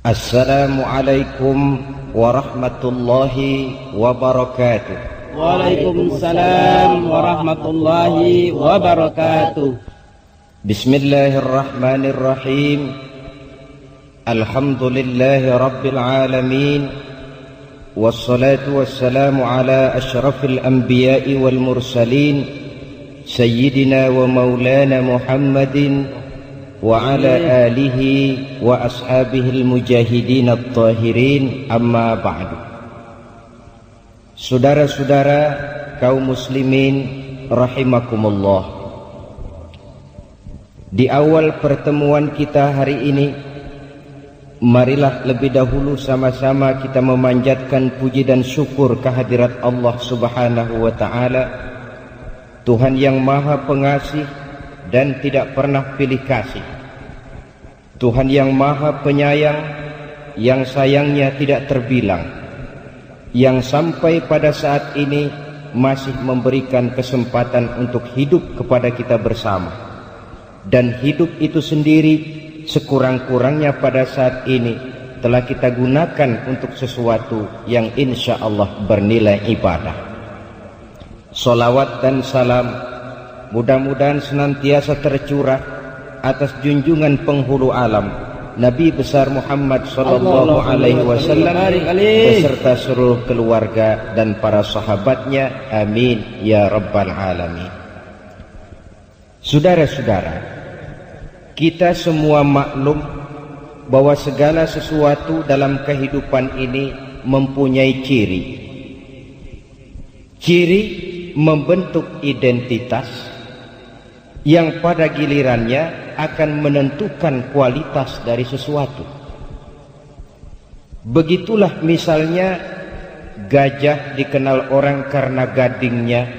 Assalamualaikum warahmatullahi wabarakatuh. Waalaikumsalam warahmatullahi wabarakatuh. Bismillahirrahmanirrahim. Alhamdulillahi rabbil alamin. Wassalatu wassalamu ala ashrafil anbiya'i wal mursalin, Sayyidina wa maulana Muhammadin wa ala alihi wa ashabihil mujahidin at-tahirin, amma ba'du. Saudara-saudara kaum muslimin rahimakumullah, di awal pertemuan kita hari ini, marilah lebih dahulu sama-sama kita memanjatkan puji dan syukur kehadirat Allah Subhanahu wa ta'ala, Tuhan yang maha pengasih dan tidak pernah pilih kasih, Tuhan yang maha penyayang, yang sayangnya tidak terbilang, yang sampai pada saat ini masih memberikan kesempatan untuk hidup kepada kita bersama. Dan hidup itu sendiri sekurang-kurangnya pada saat ini telah kita gunakan untuk sesuatu yang insya Allah bernilai ibadah. Salawat dan salam mudah-mudahan senantiasa tercurah atas junjungan penghulu alam, Nabi besar Muhammad sallallahu alaihi wasallam beserta seluruh keluarga dan para sahabatnya, amin ya rabbal alamin. Saudara-saudara, kita semua maklum bahwa segala sesuatu dalam kehidupan ini mempunyai ciri. Ciri membentuk identitas yang pada gilirannya akan menentukan kualitas dari sesuatu. Begitulah misalnya gajah dikenal orang karena gadingnya,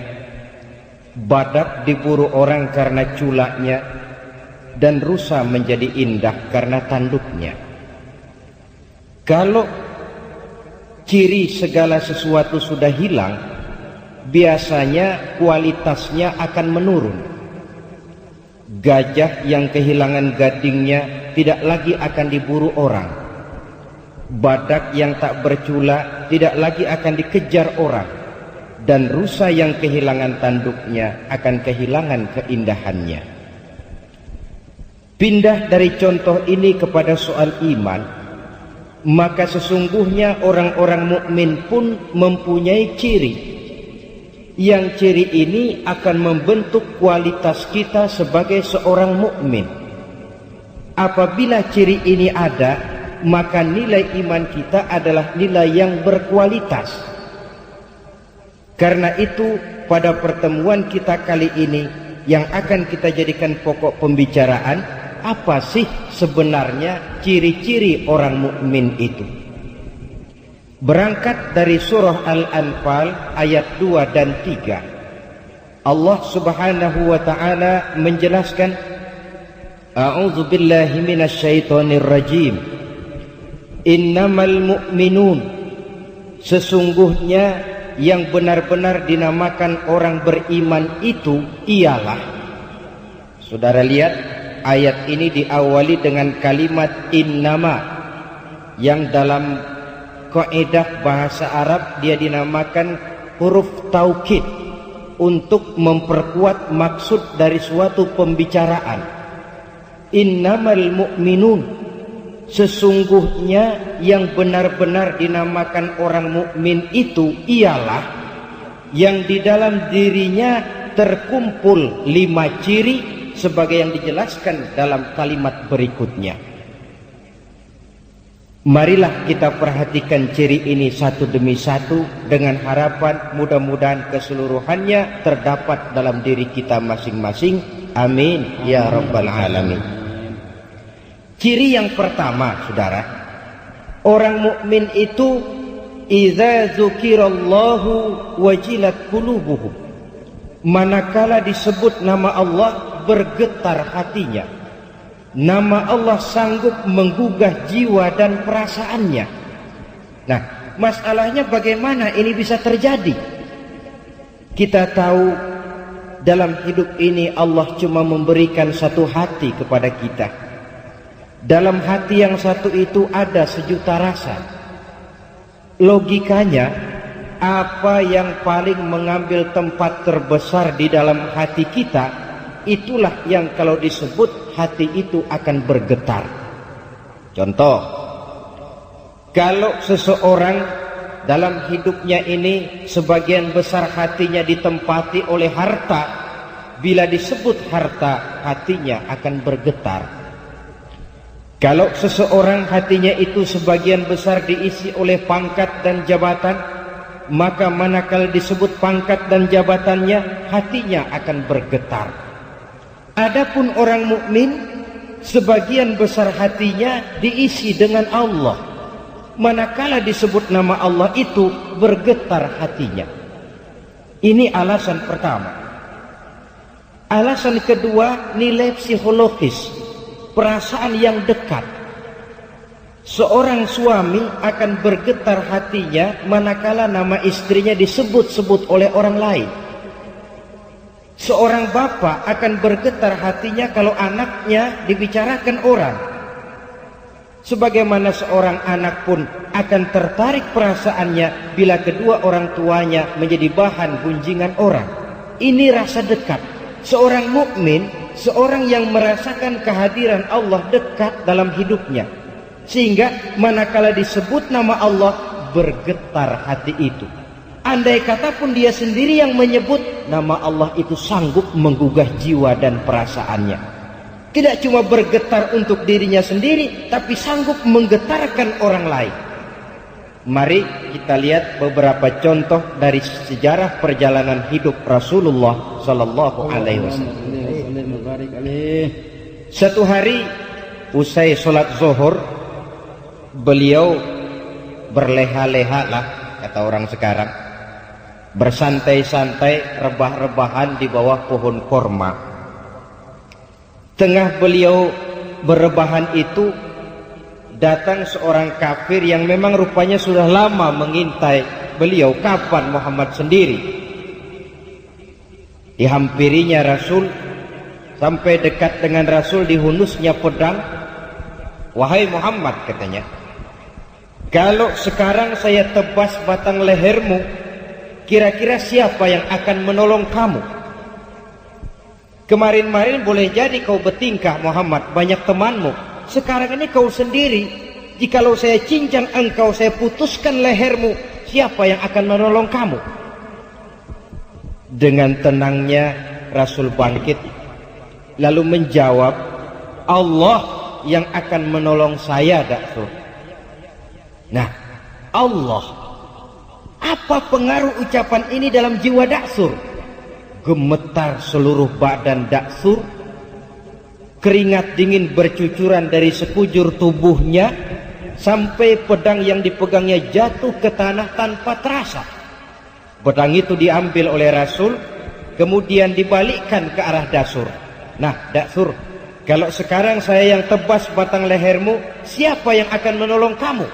badak diburu orang karena culaknya, dan rusa menjadi indah karena tanduknya. Kalau ciri segala sesuatu sudah hilang, biasanya kualitasnya akan menurun. Gajah yang kehilangan gadingnya tidak lagi akan diburu orang. Badak yang tak bercula tidak lagi akan dikejar orang. Dan rusa yang kehilangan tanduknya akan kehilangan keindahannya. Pindah dari contoh ini kepada soal iman, maka sesungguhnya orang-orang mukmin pun mempunyai ciri. Yang ciri ini akan membentuk kualitas kita sebagai seorang mukmin. Apabila ciri ini ada, maka nilai iman kita adalah nilai yang berkualitas. Karena itu pada pertemuan kita kali ini yang akan kita jadikan pokok pembicaraan, apa sih sebenarnya ciri-ciri orang mukmin itu? Berangkat dari surah Al-Anfal ayat 2 dan 3, Allah subhanahu wa ta'ala menjelaskan, A'udzu billahi minasyaitonir rajim. Innamal mu'minun, sesungguhnya yang benar-benar dinamakan orang beriman itu ialah. Saudara lihat, ayat ini diawali dengan kalimat innama, yang dalam kaidah bahasa Arab dia dinamakan huruf taukid untuk memperkuat maksud dari suatu pembicaraan. Innamal mu'minun, sesungguhnya yang benar-benar dinamakan orang mukmin itu ialah yang di dalam dirinya terkumpul 5 ciri sebagai yang dijelaskan dalam kalimat berikutnya. Marilah kita perhatikan ciri ini satu demi satu dengan harapan mudah-mudahan keseluruhannya terdapat dalam diri kita masing-masing. Amin ya rabbal alamin. Ciri yang pertama, saudara, orang mukmin itu idza dzukirallahu wajilat qulubuhum. Manakala disebut nama Allah bergetar hatinya. Nama Allah sanggup menggugah jiwa dan perasaannya. Nah, masalahnya bagaimana ini bisa terjadi? Kita tahu dalam hidup ini Allah cuma memberikan satu hati kepada kita. Dalam hati yang satu itu ada sejuta rasa. Logikanya, apa yang paling mengambil tempat terbesar di dalam hati kita, itulah yang kalau disebut hati itu akan bergetar. Contoh, kalau seseorang dalam hidupnya ini sebagian besar hatinya ditempati oleh harta, bila disebut harta, hatinya akan bergetar. Kalau seseorang hatinya itu sebagian besar diisi oleh pangkat dan jabatan, maka manakala disebut pangkat dan jabatannya, hatinya akan bergetar. Adapun orang mukmin, sebagian besar hatinya diisi dengan Allah. Manakala disebut nama Allah itu, bergetar hatinya. Ini alasan pertama. Alasan kedua, nilai psikologis, perasaan yang dekat. Seorang suami akan bergetar hatinya manakala nama istrinya disebut-sebut oleh orang lain. Seorang bapak akan bergetar hatinya kalau anaknya dibicarakan orang. Sebagaimana seorang anak pun akan tertarik perasaannya bila kedua orang tuanya menjadi bahan gunjingan orang. Ini rasa dekat. Seorang mukmin, seorang yang merasakan kehadiran Allah dekat dalam hidupnya, sehingga manakala disebut nama Allah, bergetar hati itu. Andai kata pun dia sendiri yang menyebut, nama Allah itu sanggup menggugah jiwa dan perasaannya. Tidak cuma bergetar untuk dirinya sendiri, tapi sanggup menggetarkan orang lain. Mari kita lihat beberapa contoh dari sejarah perjalanan hidup Rasulullah Sallallahu Alaihi Wasallam. Satu hari usai sholat zuhur, beliau berleha-leha lah, kata orang sekarang, bersantai-santai, rebah-rebahan di bawah pohon korma. Tengah beliau berebahan itu, datang seorang kafir yang memang rupanya sudah lama mengintai beliau, kapan Muhammad sendiri. Dihampirinya Rasul, sampai dekat dengan Rasul, dihunusnya pedang. Wahai Muhammad, katanya, kalau sekarang saya tebas batang lehermu, kira-kira siapa yang akan menolong kamu? Kemarin-marin boleh jadi kau bertingkah Muhammad, banyak temanmu. Sekarang ini kau sendiri. Jikalau saya cincang engkau, saya putuskan lehermu, siapa yang akan menolong kamu? Dengan tenangnya Rasul bangkit, lalu menjawab, Allah yang akan menolong saya, Daksur. Nah, Allah. Apa pengaruh ucapan ini dalam jiwa Daksur? Gemetar seluruh badan Daksur. Keringat dingin bercucuran dari sekujur tubuhnya, sampai pedang yang dipegangnya jatuh ke tanah tanpa terasa. Pedang itu diambil oleh Rasul, kemudian dibalikkan ke arah Daksur. Nah, Daksur, kalau sekarang saya yang tebas batang lehermu, siapa yang akan menolong kamu?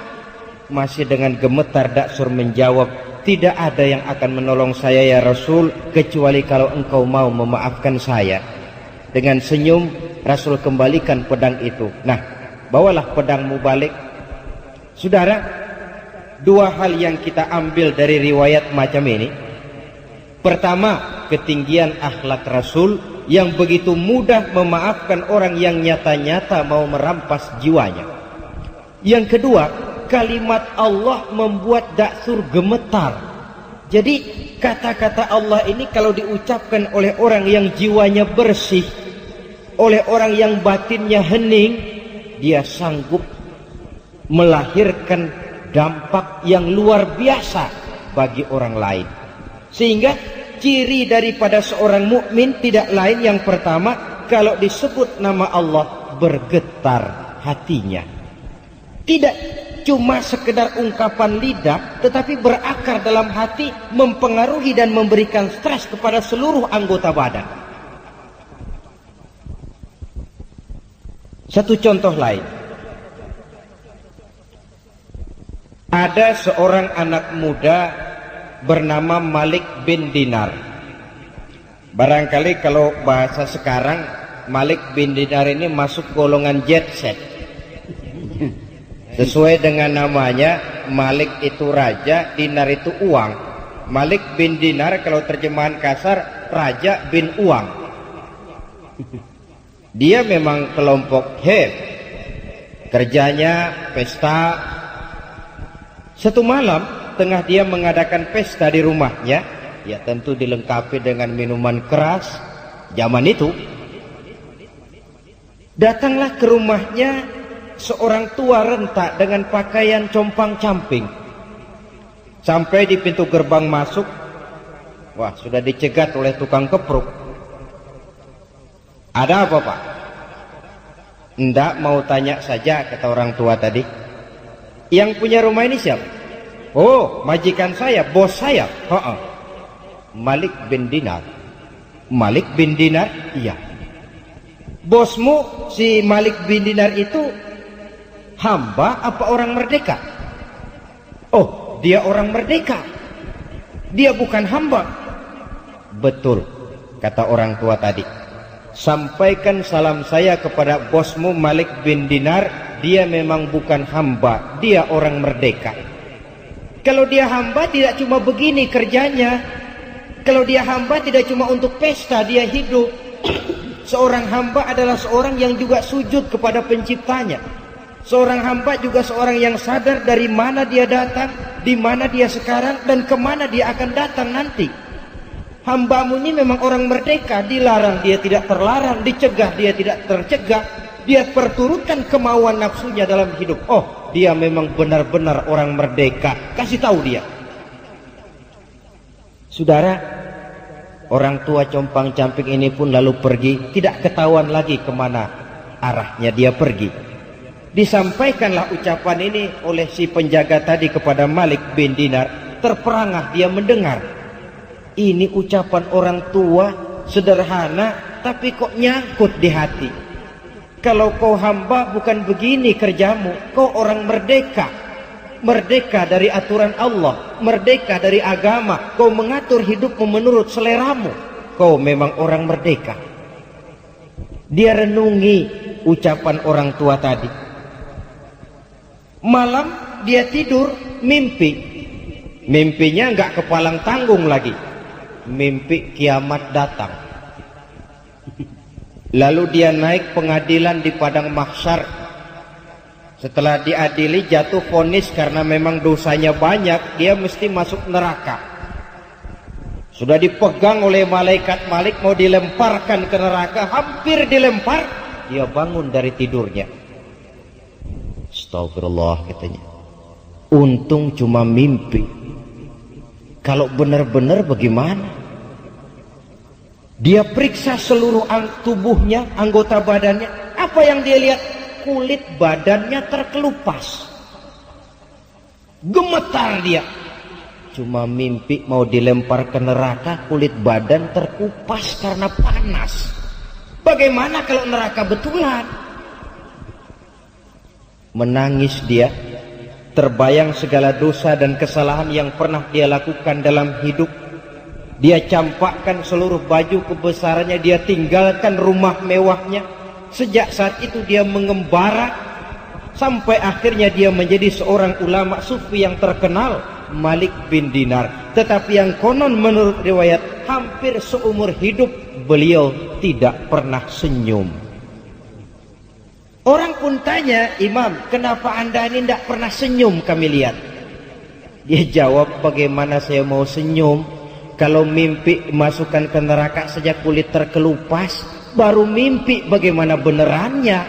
Masih dengan gemetar Daksur menjawab, tidak ada yang akan menolong saya ya Rasul, kecuali kalau engkau mau memaafkan saya. Dengan senyum Rasul kembalikan pedang itu. Nah, bawalah pedangmu balik. Saudara, dua hal yang kita ambil dari riwayat macam ini. Pertama, ketinggian akhlak Rasul yang begitu mudah memaafkan orang yang nyata-nyata mau merampas jiwanya. Yang kedua, kalimat Allah membuat Daksur gemetar. Jadi kata-kata Allah ini kalau diucapkan oleh orang yang jiwanya bersih, oleh orang yang batinnya hening, dia sanggup melahirkan dampak yang luar biasa bagi orang lain. Sehingga ciri daripada seorang mukmin tidak lain, yang pertama, kalau disebut nama Allah bergetar hatinya. Tidak cuma sekedar ungkapan lidah, tetapi berakar dalam hati, mempengaruhi dan memberikan stres kepada seluruh anggota badan. Satu contoh lain, ada seorang anak muda bernama Malik bin Dinar. Barangkali kalau bahasa sekarang, Malik bin Dinar ini masuk golongan jet set. Sesuai dengan namanya, Malik itu raja, dinar itu uang. Malik bin Dinar kalau terjemahan kasar, raja bin uang. Dia memang kelompok kerjanya pesta. Satu malam tengah dia mengadakan pesta di rumahnya, ya tentu dilengkapi dengan minuman keras zaman itu. Datanglah ke rumahnya seorang tua renta dengan pakaian compang-camping. Sampai di pintu gerbang masuk, wah sudah dicegat oleh tukang kepruk. Ada apa, Pak? Enggak, mau tanya saja, kata orang tua tadi. Yang punya rumah ini siapa? Oh, majikan saya, bos saya. Malik bin Dinar. Malik bin Dinar? Iya. Bosmu si Malik bin Dinar itu hamba apa orang merdeka? Oh, dia orang merdeka. Dia bukan hamba. Betul, kata orang tua tadi. Sampaikan salam saya kepada bosmu Malik bin Dinar. Dia memang bukan hamba, dia orang merdeka. Kalau dia hamba tidak cuma begini kerjanya. Kalau dia hamba tidak cuma untuk pesta, dia hidup. Seorang hamba adalah seorang yang juga sujud kepada penciptanya. Seorang hamba juga seorang yang sadar dari mana dia datang, di mana dia sekarang, dan kemana dia akan datang nanti. Hambamu ini memang orang merdeka, dilarang dia tidak terlarang, dicegah dia tidak tercegah, dia perturutkan kemauan nafsunya dalam hidup. Oh, dia memang benar-benar orang merdeka, kasih tahu dia. Saudara, orang tua compang-camping ini pun lalu pergi, tidak ketahuan lagi kemana arahnya dia pergi. Disampaikanlah ucapan ini oleh si penjaga tadi kepada Malik bin Dinar. Terperangah dia mendengar. Ini ucapan orang tua sederhana, tapi kok nyangkut di hati. Kalau kau hamba bukan begini kerjamu, kau orang merdeka. Merdeka dari aturan Allah, merdeka dari agama. Kau mengatur hidupmu menurut seleramu. Kau memang orang merdeka. Dia renungi ucapan orang tua tadi. Malam dia tidur, mimpi. Mimpinya nggak kepalang tanggung lagi. Mimpi kiamat datang. Lalu dia naik pengadilan di padang mahsyar. Setelah diadili jatuh vonis karena memang dosanya banyak, dia mesti masuk neraka. Sudah dipegang oleh malaikat Malik mau dilemparkan ke neraka, hampir dilempar, dia bangun dari tidurnya. Astagfirullah, katanya. Untung cuma mimpi. Kalau benar-benar bagaimana? Dia periksa seluruh tubuhnya, anggota badannya. Apa yang dia lihat? Kulit badannya terkelupas. Gemetar dia. Cuma mimpi mau dilempar ke neraka, kulit badan terkupas karena panas. Bagaimana kalau neraka betulan? Menangis dia. Terbayang segala dosa dan kesalahan yang pernah dia lakukan dalam hidup. Dia campakkan seluruh baju kebesarannya, dia tinggalkan rumah mewahnya. Sejak saat itu dia mengembara sampai akhirnya dia menjadi seorang ulama sufi yang terkenal, Malik bin Dinar. Tetapi yang konon menurut riwayat, hampir seumur hidup beliau tidak pernah senyum. Orang pun tanya, Imam, kenapa anda ini tidak pernah senyum kami lihat? Dia jawab, bagaimana saya mau senyum? Kalau mimpi masukkan ke neraka sejak kulit terkelupas, baru mimpi bagaimana benerannya.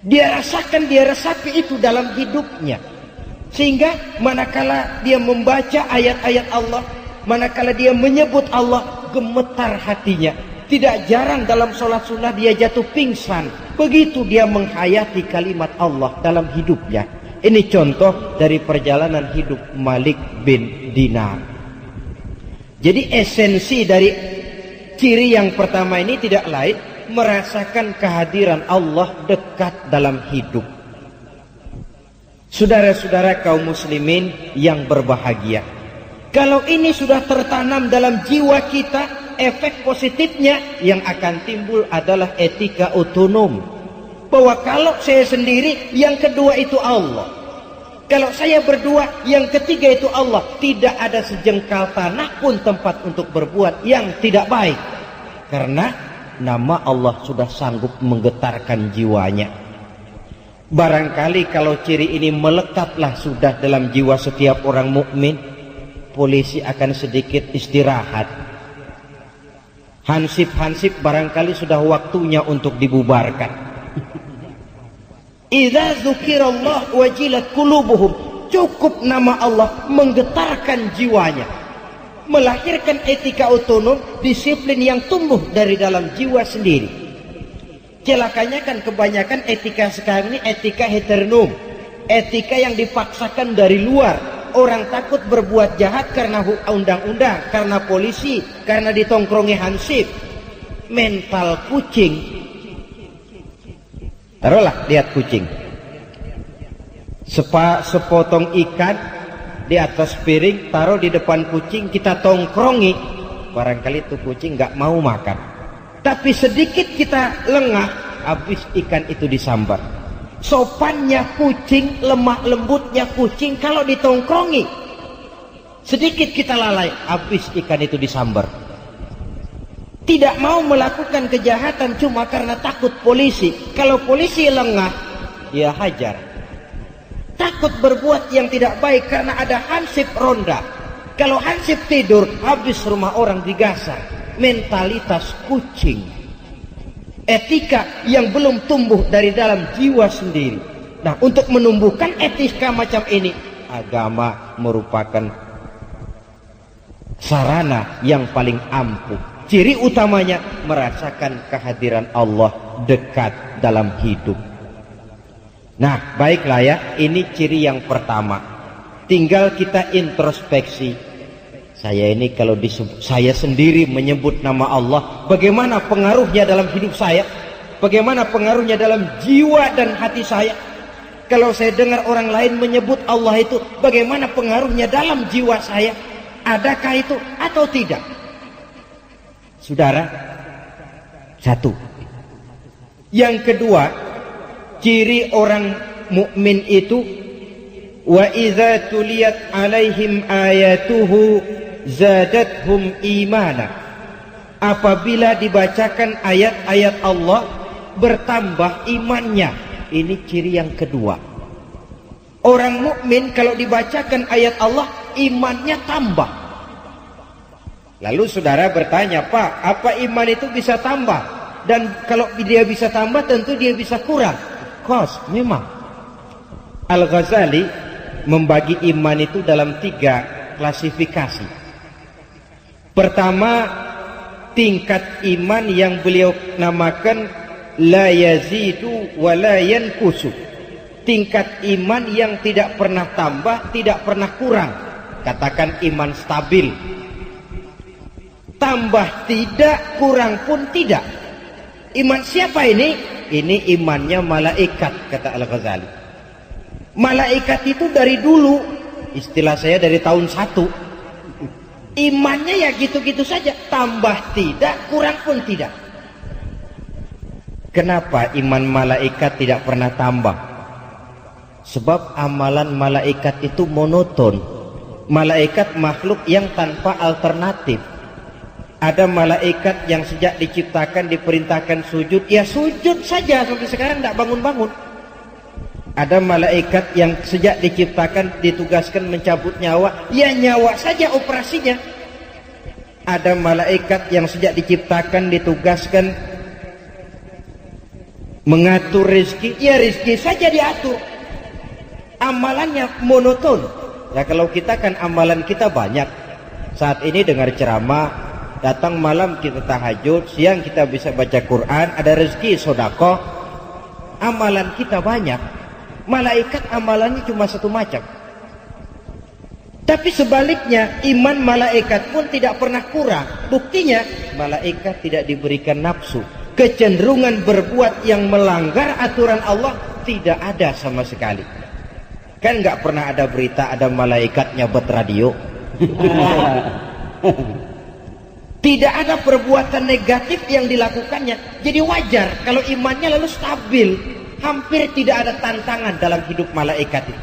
Dia rasakan, dia resapi itu dalam hidupnya. Sehingga manakala dia membaca ayat-ayat Allah, manakala dia menyebut Allah, gemetar hatinya. Tidak jarang dalam sholat sunnah dia jatuh pingsan. Begitu dia menghayati kalimat Allah dalam hidupnya. Ini contoh dari perjalanan hidup Malik bin Dinar. Jadi esensi dari ciri yang pertama ini tidak lain, merasakan kehadiran Allah dekat dalam hidup. Saudara-saudara kaum muslimin yang berbahagia, kalau ini sudah tertanam dalam jiwa kita, efek positifnya yang akan timbul adalah etika otonom. bahwa kalau saya sendiri, yang kedua itu Allah. Kalau saya berdua, yang ketiga itu Allah. Tidak ada sejengkal tanah pun tempat untuk berbuat yang tidak baik. Karena nama Allah sudah sanggup menggetarkan jiwanya. Barangkali kalau ciri ini melekatlah sudah dalam jiwa setiap orang mukmin, polisi akan sedikit istirahat. Hansip-hansip barangkali sudah waktunya untuk dibubarkan. Idza dzukirallah wajilat qulubuhum. Cukup nama Allah menggetarkan jiwanya, melahirkan etika otonom, disiplin yang tumbuh dari dalam jiwa sendiri. Celakanya kan kebanyakan etika sekarang ini etika heteronom, etika yang dipaksakan dari luar. Orang takut berbuat jahat karena undang-undang, karena polisi, karena ditongkrongi hansip. Mental kucing. Taruhlah lihat kucing, sepotong ikan di atas piring, taruh di depan kucing, kita tongkrongi, barangkali itu kucing nggak mau makan. Tapi sedikit kita lengah, habis ikan itu disambar. Sopannya kucing, lemah lembutnya kucing, kalau ditongkrongi, sedikit kita lalai, habis ikan itu disambar. Tidak mau melakukan kejahatan cuma karena takut polisi. Kalau polisi lengah, dia hajar. Takut berbuat yang tidak baik karena ada hansip ronda. Kalau hansip tidur, habis rumah orang digasak. Mentalitas kucing, etika yang belum tumbuh dari dalam jiwa sendiri. Nah, untuk menumbuhkan etika macam ini, agama merupakan sarana yang paling ampuh. Ciri utamanya merasakan kehadiran Allah dekat dalam hidup. Nah, baiklah ya, ini ciri yang pertama. Tinggal kita introspeksi. Saya ini kalau saya sendiri menyebut nama Allah, bagaimana pengaruhnya dalam hidup saya? Bagaimana pengaruhnya dalam jiwa dan hati saya? Kalau saya dengar orang lain menyebut Allah itu, bagaimana pengaruhnya dalam jiwa saya? Adakah itu atau tidak? Saudara, satu. Yang kedua, ciri orang mukmin itu, wa idza tuliyat alaihim ayatuhu zadathum imana. Apabila dibacakan ayat-ayat Allah, bertambah imannya. Ini ciri yang kedua. Orang mukmin kalau dibacakan ayat Allah, imannya tambah. Lalu saudara bertanya, Pak, apa iman itu bisa tambah? Dan kalau dia bisa tambah, tentu dia bisa kurang. Memang Al-Ghazali membagi iman itu dalam 3 klasifikasi. Pertama, tingkat iman yang beliau namakan la yazidu wa la yankusu. Tingkat iman yang tidak pernah tambah, tidak pernah kurang. Katakan iman stabil. Tambah tidak, kurang pun tidak. Iman siapa ini? Ini imannya malaikat, kata Al-Ghazali. Malaikat itu dari dulu, istilah saya dari tahun 1. Imannya ya gitu-gitu saja, tambah tidak, kurang pun tidak. Kenapa iman malaikat tidak pernah tambah? Sebab amalan malaikat itu monoton. Malaikat makhluk yang tanpa alternatif. Ada malaikat yang sejak diciptakan diperintahkan sujud, ya sujud saja sampai sekarang tidak bangun-bangun. Ada malaikat yang sejak diciptakan ditugaskan mencabut nyawa, ya nyawa saja operasinya. Ada malaikat yang sejak diciptakan ditugaskan mengatur rezeki, ya rezeki saja diatur. Amalannya monoton. Ya kalau kita kan amalan kita banyak. Saat ini dengar ceramah, datang malam kita tahajud, siang kita bisa baca Quran, ada rezeki sedekah. Amalan kita banyak. Malaikat amalannya cuma satu macam. Tapi sebaliknya, iman malaikat pun tidak pernah kurang. Buktinya, malaikat tidak diberikan nafsu. Kecenderungan berbuat yang melanggar aturan Allah tidak ada sama sekali. Kan nggak pernah ada berita ada malaikat nyabet radio. Tidak ada perbuatan negatif yang dilakukannya. Jadi wajar kalau imannya lalu stabil. hampir tidak ada tantangan dalam hidup malaikat itu.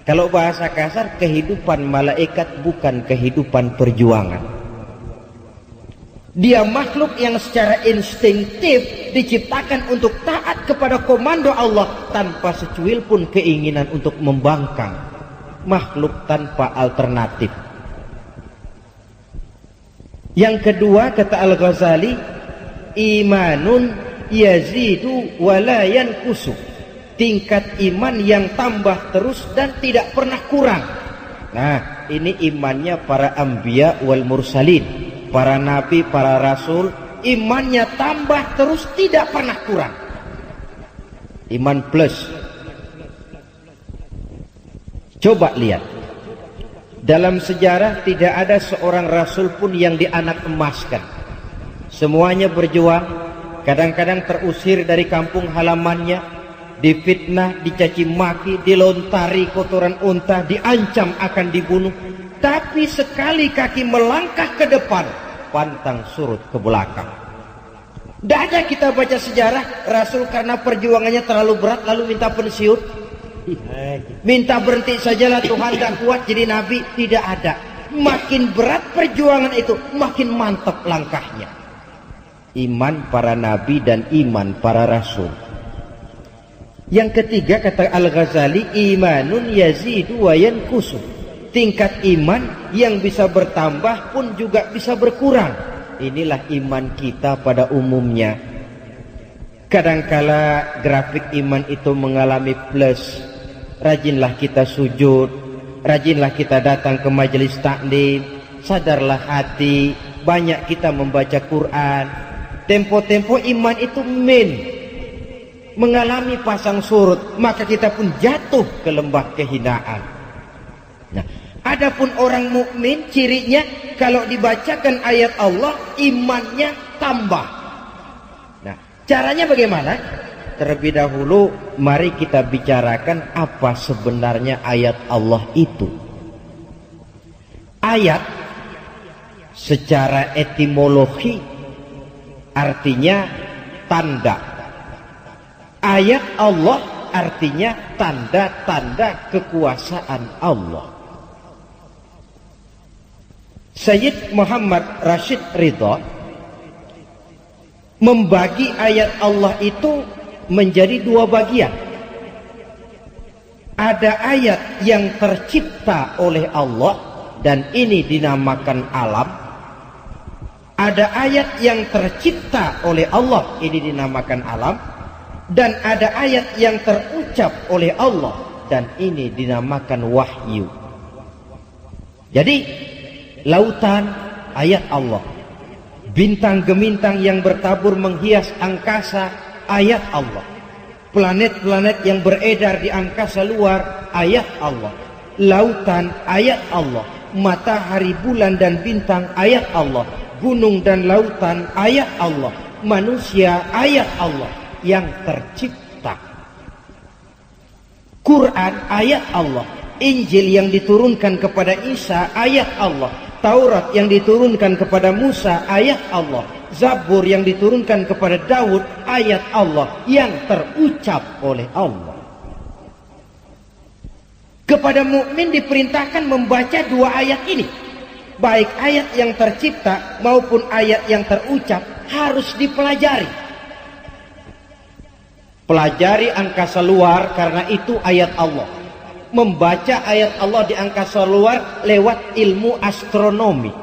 Kalau bahasa kasar, kehidupan malaikat bukan kehidupan perjuangan. Dia makhluk yang secara instinktif diciptakan untuk taat kepada komando Allah tanpa secuil pun keinginan untuk membangkang. Makhluk tanpa alternatif. Yang kedua, kata Al-Ghazali, imanun yazidu wa la yanqusu. Tingkat iman yang tambah terus dan tidak pernah kurang. Nah, ini imannya para anbiya wal mursalin, para nabi, para rasul, imannya tambah terus tidak pernah kurang. Iman plus. Coba lihat, dalam sejarah tidak ada seorang rasul pun yang dianak emaskan. Semuanya berjuang, kadang-kadang terusir dari kampung halamannya, difitnah, dicaci maki, dilontari kotoran unta, diancam akan dibunuh. Tapi sekali kaki melangkah ke depan, pantang surut ke belakang. Tidak ada kita baca sejarah rasul karena perjuangannya terlalu berat lalu minta pensiun, minta berhenti sajalah, Tuhan gak kuat jadi nabi. Tidak ada. Makin berat perjuangan itu, makin mantap langkahnya. Iman para nabi dan iman para rasul. Yang ketiga, kata Al-Ghazali, imanun yazidu wa yanqusu. Tingkat iman yang bisa bertambah pun juga bisa berkurang. Inilah iman kita pada umumnya. Kadangkala grafik iman itu mengalami plus. Rajinlah kita sujud, rajinlah kita datang ke majelis taklim, sadarlah hati, banyak kita membaca Quran. Tempo-tempo iman itu mengalami pasang surut, maka kita pun jatuh ke lembah kehinaan. Nah, adapun orang mukmin cirinya kalau dibacakan ayat Allah imannya tambah. Nah, caranya bagaimana? Terlebih dahulu mari kita bicarakan apa sebenarnya ayat Allah itu. Ayat secara etimologi artinya tanda. Ayat Allah artinya tanda-tanda kekuasaan Allah. Sayyid Muhammad Rashid Ridha membagi ayat Allah itu menjadi dua bagian. Ada ayat yang tercipta oleh Allah dan ini dinamakan alam. Ada ayat yang tercipta oleh Allah, ini dinamakan alam. Dan ada ayat yang terucap oleh Allah dan ini dinamakan wahyu. Jadi lautan ayat Allah, bintang gemintang yang bertabur menghias angkasa ayat Allah, planet-planet yang beredar di angkasa luar ayat Allah, lautan ayat Allah, matahari, bulan dan bintang ayat Allah, gunung dan lautan ayat Allah, manusia ayat Allah yang tercipta. Quran ayat Allah, Injil yang diturunkan kepada Isa ayat Allah, Taurat yang diturunkan kepada Musa ayat Allah, Zabur yang diturunkan kepada Daud ayat Allah yang terucap oleh Allah. Kepada mukmin diperintahkan membaca dua ayat ini. Baik ayat yang tercipta maupun ayat yang terucap harus dipelajari. Pelajari angkasa luar karena itu ayat Allah. Membaca ayat Allah di angkasa luar lewat ilmu astronomi.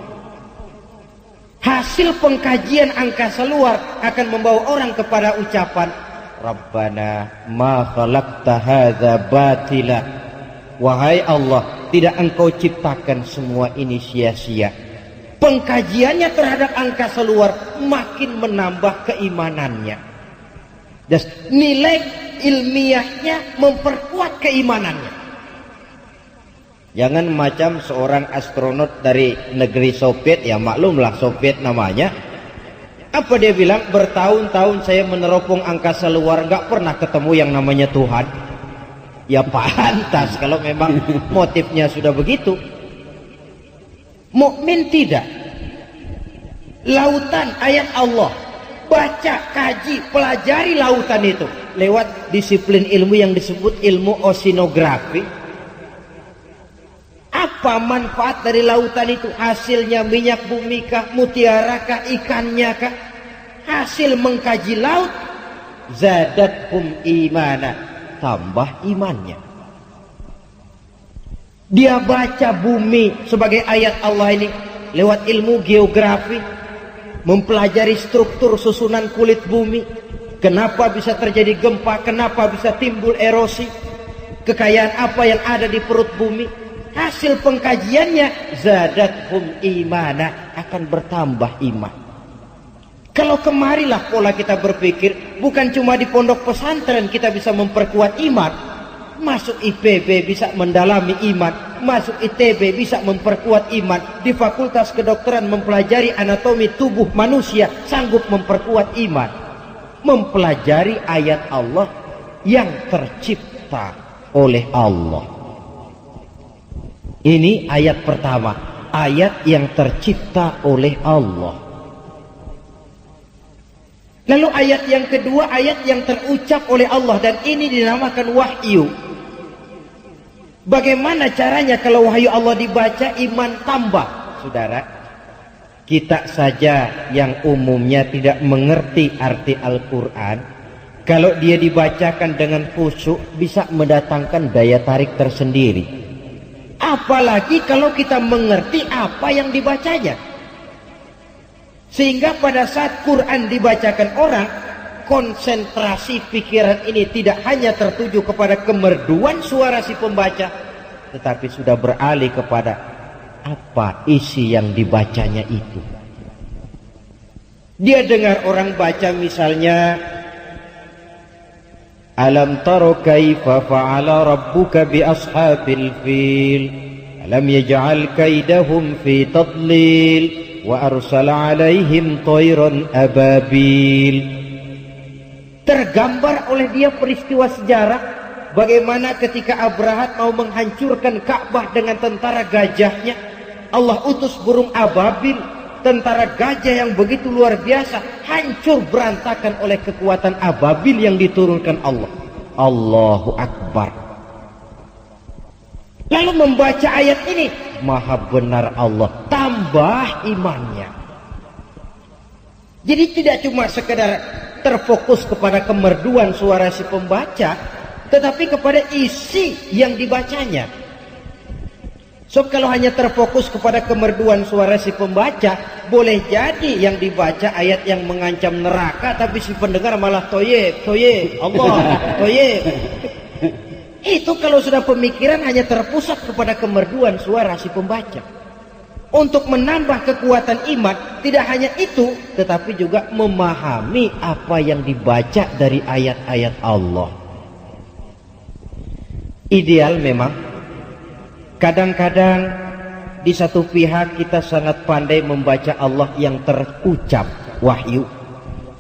Hasil pengkajian angkasa luar akan membawa orang kepada ucapan Rabbana ma khalaqta hadza batila. Wahai Allah, tidak engkau ciptakan semua ini sia-sia. Pengkajiannya terhadap angkasa luar makin menambah keimanannya. Dan nilai ilmiahnya memperkuat keimanannya. Jangan macam seorang astronot dari negeri Soviet, ya maklumlah Soviet namanya. Apa dia bilang? Bertahun-tahun saya meneropong angkasa luar, nggak pernah ketemu yang namanya Tuhan. Ya pantas kalau memang motifnya sudah begitu. Mukmin tidak. Lautan ayat Allah, baca, kaji, pelajari lautan itu lewat disiplin ilmu yang disebut ilmu oceanografi. Apa manfaat dari lautan itu? Hasilnya minyak bumi kah, mutiara kah, ikannya kah? Hasil mengkaji laut, zadathum imana, tambah imannya. Dia baca bumi sebagai ayat Allah ini lewat ilmu geografi, mempelajari struktur susunan kulit bumi, kenapa bisa terjadi gempa, kenapa bisa timbul erosi, kekayaan apa yang ada di perut bumi. Hasil pengkajiannya zadathum imana, akan bertambah iman. Kalau kemarilah pola kita berpikir, bukan cuma di pondok pesantren kita bisa memperkuat iman. Masuk IPB bisa mendalami iman, masuk ITB bisa memperkuat iman, di fakultas kedokteran mempelajari anatomi tubuh manusia sanggup memperkuat iman. Mempelajari ayat Allah yang tercipta oleh Allah. Ini ayat pertama, ayat yang tercipta oleh Allah. Lalu ayat yang kedua, ayat yang terucap oleh Allah, dan ini dinamakan wahyu. Bagaimana caranya kalau wahyu Allah dibaca, iman tambah? Saudara, kita saja yang umumnya tidak mengerti arti Al-Quran, kalau dia dibacakan dengan khusyuk bisa mendatangkan daya tarik tersendiri. Apalagi kalau kita mengerti apa yang dibacanya. Sehingga pada saat Quran dibacakan orang, konsentrasi pikiran ini tidak hanya tertuju kepada kemerduan suara si pembaca, tetapi sudah beralih kepada apa isi yang dibacanya itu. Dia dengar orang baca misalnya, alam taro kaifa fa'ala rabbuka bi ashabil fil alam yaj'al kaidahum fi tadlil wa arsala alaihim tayran ababil. Tergambar oleh dia peristiwa sejarah bagaimana ketika Abrahat mau menghancurkan Ka'bah dengan tentara gajahnya, Allah utus burung ababil, tentara gajah yang begitu luar biasa, hancur berantakan oleh kekuatan ababil yang diturunkan Allah. Allahu Akbar. Lalu membaca ayat ini, maha benar Allah, tambah imannya. Jadi tidak cuma sekedar terfokus kepada kemerduan suara si pembaca, tetapi kepada isi yang dibacanya. So kalau hanya terfokus kepada kemerduan suara si pembaca, boleh jadi yang dibaca ayat yang mengancam neraka, tapi si pendengar malah toyib, toyib, Allah, toyib. Itu kalau sudah pemikiran hanya terpusat kepada kemerduan suara si pembaca. Untuk menambah kekuatan iman, tidak hanya itu, tetapi juga memahami apa yang dibaca dari ayat-ayat Allah. Ideal memang, kadang-kadang di satu pihak kita sangat pandai membaca Allah yang terucap, wahyu.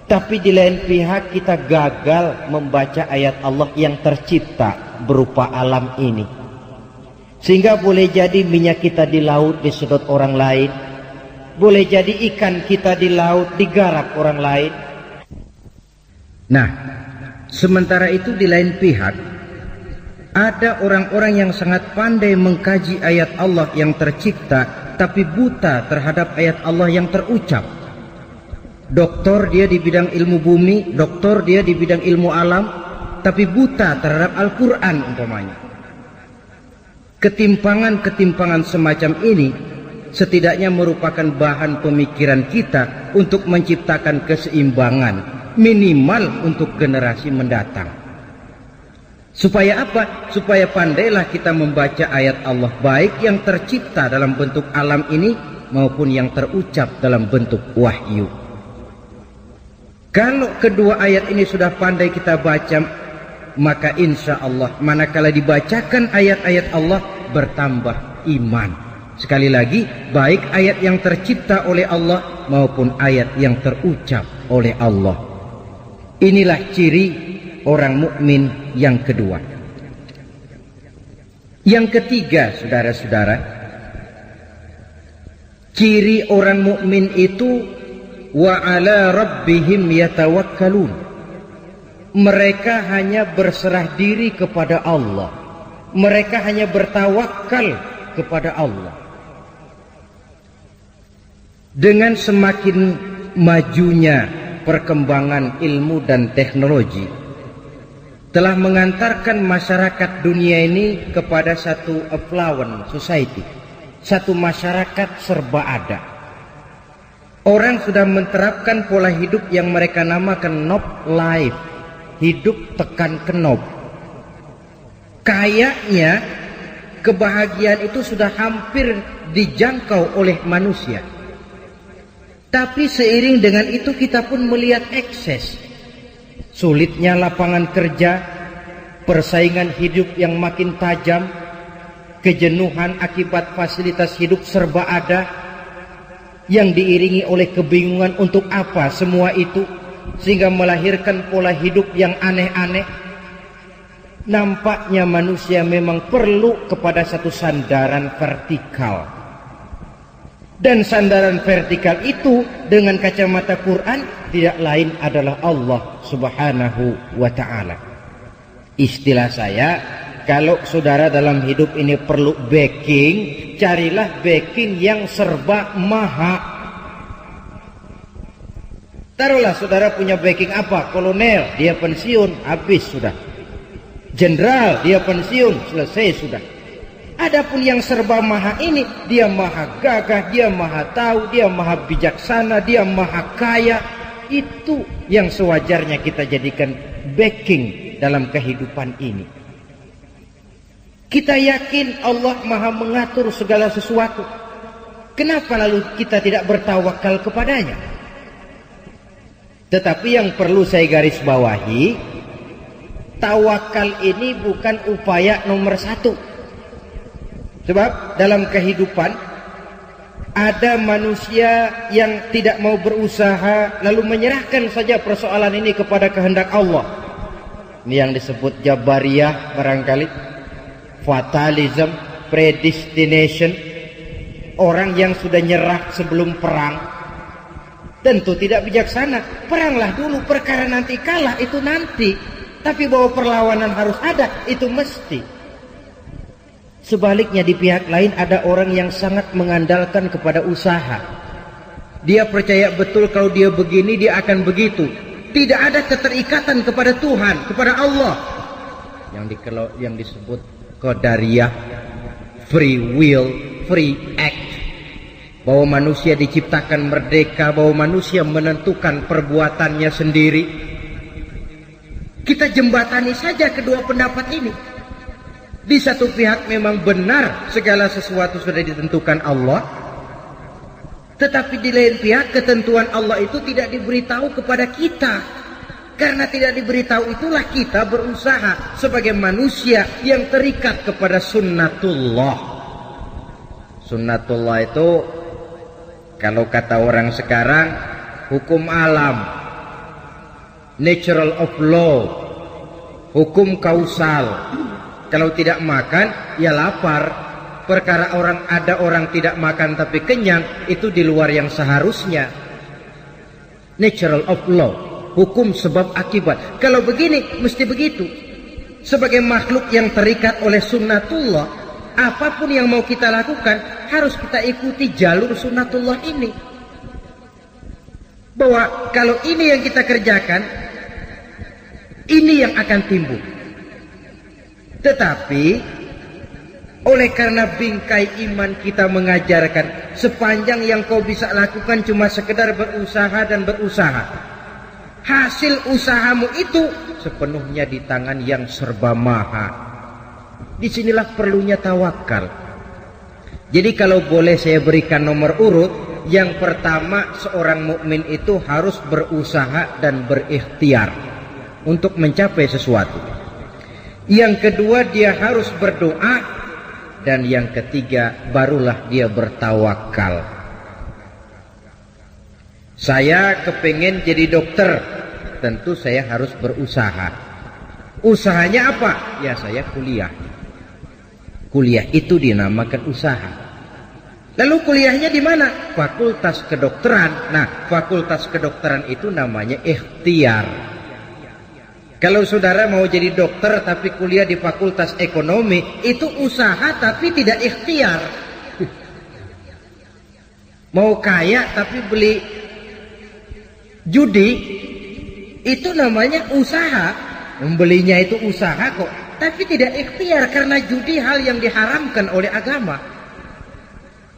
Tapi di lain pihak kita gagal membaca ayat Allah yang tercipta berupa alam ini. Sehingga boleh jadi minyak kita di laut disedot orang lain, boleh jadi ikan kita di laut digarap orang lain. Nah, sementara itu di lain pihak ada orang-orang yang sangat pandai mengkaji ayat Allah yang tercipta, tapi buta terhadap ayat Allah yang terucap. Doktor dia di bidang ilmu bumi, doktor dia di bidang ilmu alam, tapi buta terhadap Al-Quran umpamanya. Ketimpangan-ketimpangan semacam ini setidaknya merupakan bahan pemikiran kita untuk menciptakan keseimbangan minimal untuk generasi mendatang. Supaya apa? Supaya pandailah kita membaca ayat Allah, baik yang tercipta dalam bentuk alam ini maupun yang terucap dalam bentuk wahyu. Kalau kedua ayat ini sudah pandai kita baca, maka insya Allah manakala dibacakan ayat-ayat Allah bertambah iman. Sekali lagi, baik ayat yang tercipta oleh Allah maupun ayat yang terucap oleh Allah. Inilah ciri orang mukmin yang kedua. Yang ketiga, saudara-saudara, ciri orang mukmin itu wa 'ala rabbihim yatawakkalun. Mereka hanya berserah diri kepada Allah. Mereka hanya bertawakal kepada Allah. Dengan semakin majunya perkembangan ilmu dan teknologi telah mengantarkan masyarakat dunia ini kepada satu affluent society, satu masyarakat serba ada. Orang sudah menerapkan pola hidup yang mereka namakan knob life, hidup tekan knob. Kayaknya kebahagiaan itu sudah hampir dijangkau oleh manusia. Tapi seiring dengan itu kita pun melihat ekses. Sulitnya lapangan kerja, persaingan hidup yang makin tajam, kejenuhan akibat fasilitas hidup serba ada, yang diiringi oleh kebingungan untuk apa semua itu, sehingga melahirkan pola hidup yang aneh-aneh. Nampaknya manusia memang perlu kepada satu sandaran vertikal. Dan sandaran vertikal itu dengan kacamata Quran tidak lain adalah Allah Subhanahu wa ta'ala. Istilah saya, kalau saudara dalam hidup ini perlu backing, carilah backing yang serba maha. Taruhlah saudara punya backing apa? Kolonel, dia pensiun, habis sudah. Jenderal, dia pensiun, selesai sudah. Adapun yang serba maha ini, dia maha gagah, dia maha tahu, dia maha bijaksana, dia maha kaya. Itu yang sewajarnya kita jadikan backing dalam kehidupan ini. Kita yakin Allah maha mengatur segala sesuatu. Kenapa lalu kita tidak bertawakal kepadanya? Tetapi yang perlu saya garis bawahi, tawakal ini bukan upaya nomor satu. Sebab dalam kehidupan ada manusia yang tidak mau berusaha lalu menyerahkan saja persoalan ini kepada kehendak Allah. Ini yang disebut Jabariyah barangkali, fatalism, predestination. Orang yang sudah nyerah sebelum perang tentu tidak bijaksana. Peranglah dulu, perkara nanti kalah itu nanti. Tapi bahwa perlawanan harus ada, itu mesti. Sebaliknya di pihak lain ada orang yang sangat mengandalkan kepada usaha. Dia percaya betul kalau dia begini dia akan begitu. Tidak ada keterikatan kepada Tuhan, kepada Allah. Yang disebut qadariyah, free will, free act. Bahwa manusia diciptakan merdeka, bahwa manusia menentukan perbuatannya sendiri. Kita jembatani saja kedua pendapat ini. Di satu pihak memang benar segala sesuatu sudah ditentukan Allah, tetapi di lain pihak ketentuan Allah itu tidak diberitahu kepada kita. Karena tidak diberitahu itulah kita berusaha sebagai manusia yang terikat kepada sunnatullah. Sunnatullah itu kalau kata orang sekarang hukum alam, natural of law, hukum kausal. Kalau tidak makan, ya lapar. Perkara ada orang tidak makan tapi kenyang, itu di luar yang seharusnya. Natural of law, hukum sebab akibat. Kalau begini, mesti begitu. Sebagai makhluk yang terikat oleh sunnatullah, apapun yang mau kita lakukan, harus kita ikuti jalur sunnatullah ini. Bahwa kalau ini yang kita kerjakan, ini yang akan timbul. Tetapi oleh karena bingkai iman kita mengajarkan sepanjang yang kau bisa lakukan cuma sekedar berusaha dan berusaha, hasil usahamu itu sepenuhnya di tangan yang serba maha. Disinilah perlunya tawakal. Jadi kalau boleh saya berikan nomor urut, yang pertama seorang mukmin itu harus berusaha dan berikhtiar untuk mencapai sesuatu. Yang kedua dia harus berdoa, dan yang ketiga barulah dia bertawakal. Saya kepengen jadi dokter, tentu saya harus berusaha. Usahanya apa? Ya saya kuliah. Kuliah itu dinamakan usaha. Lalu kuliahnya di mana? Fakultas Kedokteran. Nah, Fakultas Kedokteran itu namanya ikhtiar. Kalau saudara mau jadi dokter tapi kuliah di Fakultas Ekonomi, itu usaha tapi tidak ikhtiar. Mau kaya tapi beli judi, itu namanya usaha. Membelinya itu usaha kok, tapi tidak ikhtiar karena judi hal yang diharamkan oleh agama.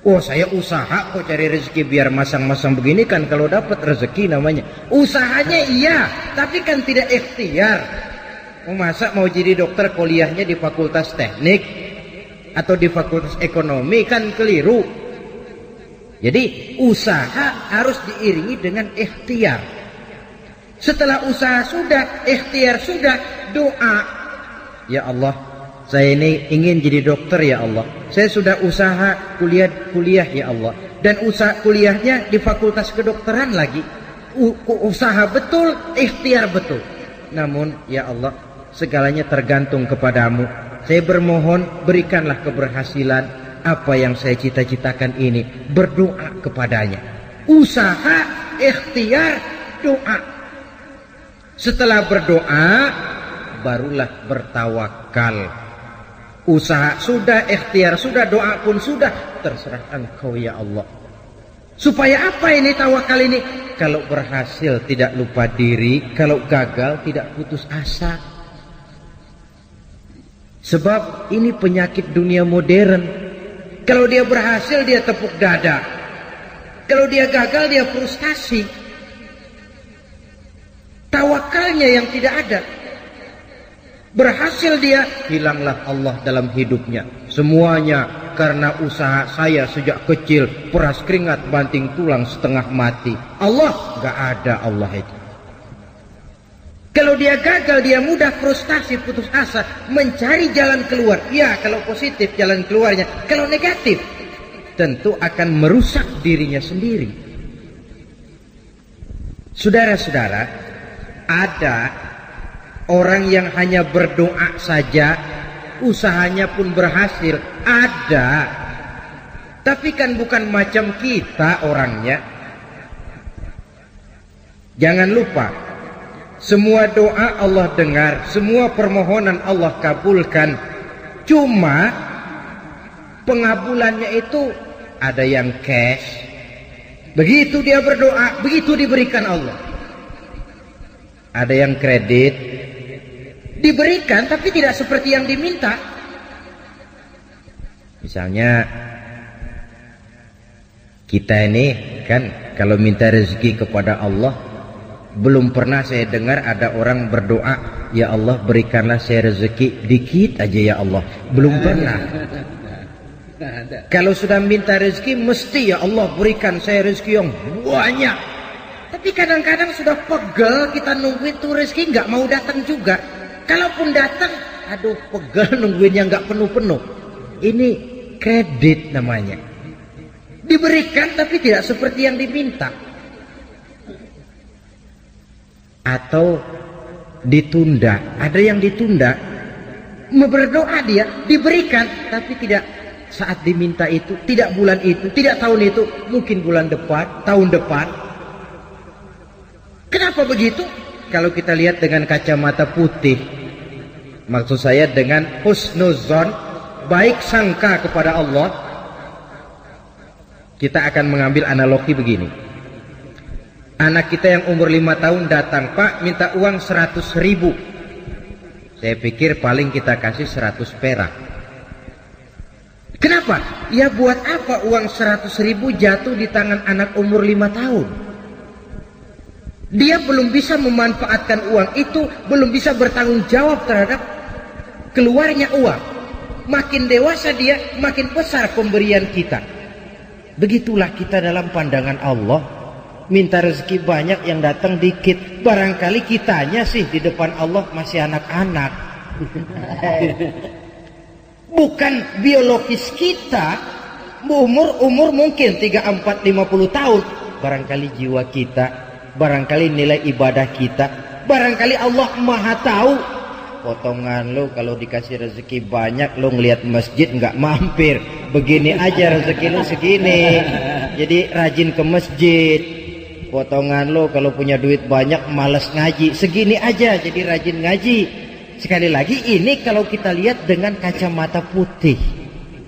Oh, saya usaha kok cari rezeki biar masang-masang begini kan kalau dapat rezeki namanya. Usahanya iya, tapi kan tidak ikhtiar. Masa mau jadi dokter kuliahnya di Fakultas Teknik atau di Fakultas Ekonomi kan keliru. Jadi usaha harus diiringi dengan ikhtiar. Setelah usaha sudah, ikhtiar sudah, doa. Ya Allah, saya ini ingin jadi dokter ya Allah. Saya sudah usaha kuliah ya Allah. Dan usaha kuliahnya di Fakultas Kedokteran lagi. Usaha betul, ikhtiar betul. Namun ya Allah, segalanya tergantung kepadamu. Saya bermohon berikanlah keberhasilan apa yang saya cita-citakan ini. Berdoa kepadanya. Usaha, ikhtiar, doa. Setelah berdoa, barulah bertawakal. Usaha sudah, ikhtiar sudah, doa pun sudah, terserah Engkau ya Allah. Supaya apa ini tawakal ini? Kalau berhasil tidak lupa diri, kalau gagal tidak putus asa. Sebab ini penyakit dunia modern. Kalau dia berhasil dia tepuk dada, kalau dia gagal dia frustasi. Tawakalnya yang tidak ada. Berhasil dia, hilanglah Allah dalam hidupnya. Semuanya karena usaha saya sejak kecil, peras keringat banting tulang setengah mati. Allah, gak ada Allah itu. Kalau dia gagal, dia mudah frustasi, putus asa, mencari jalan keluar. Ya, kalau positif jalan keluarnya. Kalau negatif, tentu akan merusak dirinya sendiri. Saudara-saudara, ada orang yang hanya berdoa saja, usahanya pun berhasil. Ada. Tapi kan bukan macam kita orangnya. Jangan lupa, semua doa Allah dengar, semua permohonan Allah kabulkan. Cuma pengabulannya itu ada yang cash. Begitu dia berdoa, begitu diberikan Allah. Ada yang kredit, diberikan tapi tidak seperti yang diminta. Misalnya kita ini kan kalau minta rezeki kepada Allah, belum pernah saya dengar ada orang berdoa, ya Allah berikanlah saya rezeki dikit aja ya Allah. Belum pernah. Kalau sudah minta rezeki mesti ya Allah berikan saya rezeki yang banyak. Tapi kadang-kadang sudah pegel kita nungguin tuh rezeki nggak mau datang juga. Kalaupun datang, aduh pegel nungguinnya nggak penuh-penuh. Ini kredit namanya. Diberikan tapi tidak seperti yang diminta. Atau ditunda. Ada yang ditunda. Berdoa dia, diberikan tapi tidak saat diminta itu, tidak bulan itu, tidak tahun itu, mungkin bulan depan, tahun depan. Kenapa begitu? Kalau kita lihat dengan kacamata putih, maksud saya dengan husnuzon, baik sangka kepada Allah, kita akan mengambil analogi begini. Anak kita yang umur 5 tahun datang, Pak minta uang 100.000. Saya pikir paling kita kasih 100 perak. Kenapa? Ya buat apa uang 100.000 jatuh di tangan anak umur 5 tahun? Dia belum bisa memanfaatkan uang itu, belum bisa bertanggung jawab terhadap keluarnya uang. Makin dewasa dia, makin besar pemberian kita. Begitulah kita dalam pandangan Allah. Minta rezeki banyak, yang datang dikit. Barangkali kitanya sih di depan Allah masih anak-anak. Bukan biologis kita. Umur mungkin 3, 4, 50 tahun. Barangkali jiwa kita, barangkali nilai ibadah kita, barangkali Allah Maha tahu. Potongan lo kalau dikasih rezeki banyak lo ngelihat masjid nggak mampir, begini aja rezeki lu segini. Jadi rajin ke masjid. Potongan lo kalau punya duit banyak malas ngaji, segini aja jadi rajin ngaji. Sekali lagi ini kalau kita lihat dengan kacamata putih.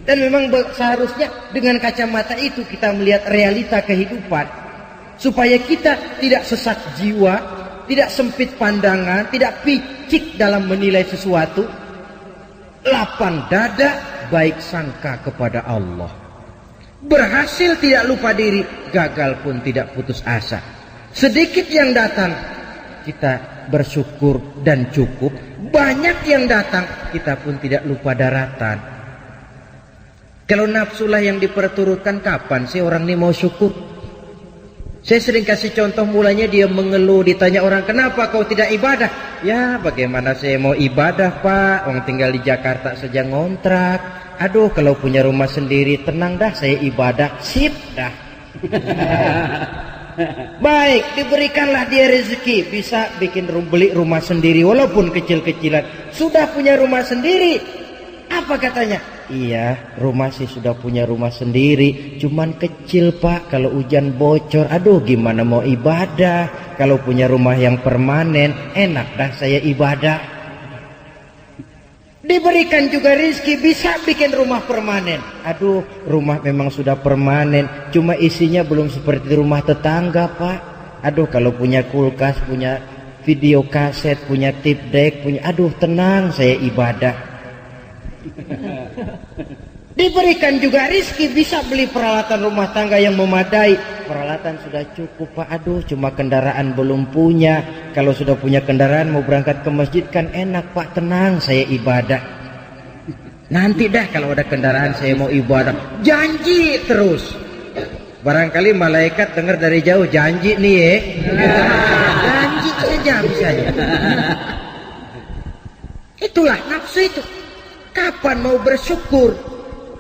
Dan memang seharusnya dengan kacamata itu kita melihat realita kehidupan, supaya kita tidak sesak jiwa, tidak sempit pandangan, tidak picik dalam menilai sesuatu. Lapang dada, baik sangka kepada Allah. Berhasil tidak lupa diri, gagal pun tidak putus asa. Sedikit yang datang, kita bersyukur dan cukup. Banyak yang datang, kita pun tidak lupa daratan. Kalau nafsulah yang diperturutkan, kapan sih orang ini mau syukur? Saya sering kasih contoh, mulanya dia mengeluh, ditanya orang, kenapa kau tidak ibadah? Ya bagaimana saya mau ibadah pak, orang tinggal di Jakarta saja ngontrak. Aduh kalau punya rumah sendiri, tenang dah saya ibadah, sip dah. Baik, diberikanlah dia rezeki, bisa bikin beli rumah sendiri walaupun kecil-kecilan. Sudah punya rumah sendiri, apa katanya? Iya, rumah sih sudah punya rumah sendiri, cuman kecil pak, kalau hujan bocor, aduh gimana mau ibadah. Kalau punya rumah yang permanen, enak dah saya ibadah. Diberikan juga rezeki, bisa bikin rumah permanen. Aduh, rumah memang sudah permanen, cuma isinya belum seperti rumah tetangga pak. Aduh kalau punya kulkas, punya video kaset, punya tape deck, punya, aduh tenang saya ibadah. Diberikan juga rezeki, bisa beli peralatan rumah tangga yang memadai. Peralatan sudah cukup pak, aduh cuma kendaraan belum punya. Kalau sudah punya kendaraan mau berangkat ke masjid kan enak pak, tenang saya ibadah. Nanti dah kalau ada kendaraan saya mau ibadah. Janji terus. Barangkali malaikat dengar dari jauh, janji nih ya. Janji saja bisanya. Itulah nafsu itu. Kapan mau bersyukur?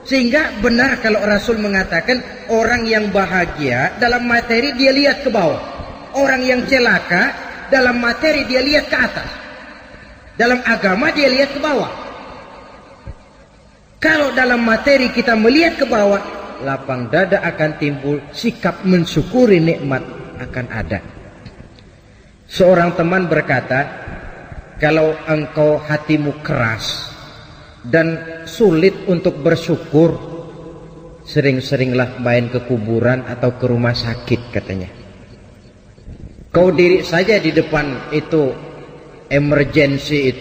Sehingga benar kalau Rasul mengatakan orang yang bahagia dalam materi dia lihat ke bawah, orang yang celaka dalam materi dia lihat ke atas, dalam agama dia lihat ke bawah. Kalau dalam materi kita melihat ke bawah, lapang dada akan timbul, sikap mensyukuri nikmat akan ada. Seorang teman berkata, kalau engkau hatimu keras dan sulit untuk bersyukur, sering-seringlah main ke kuburan atau ke rumah sakit katanya. Kau diri saja di depan itu emergency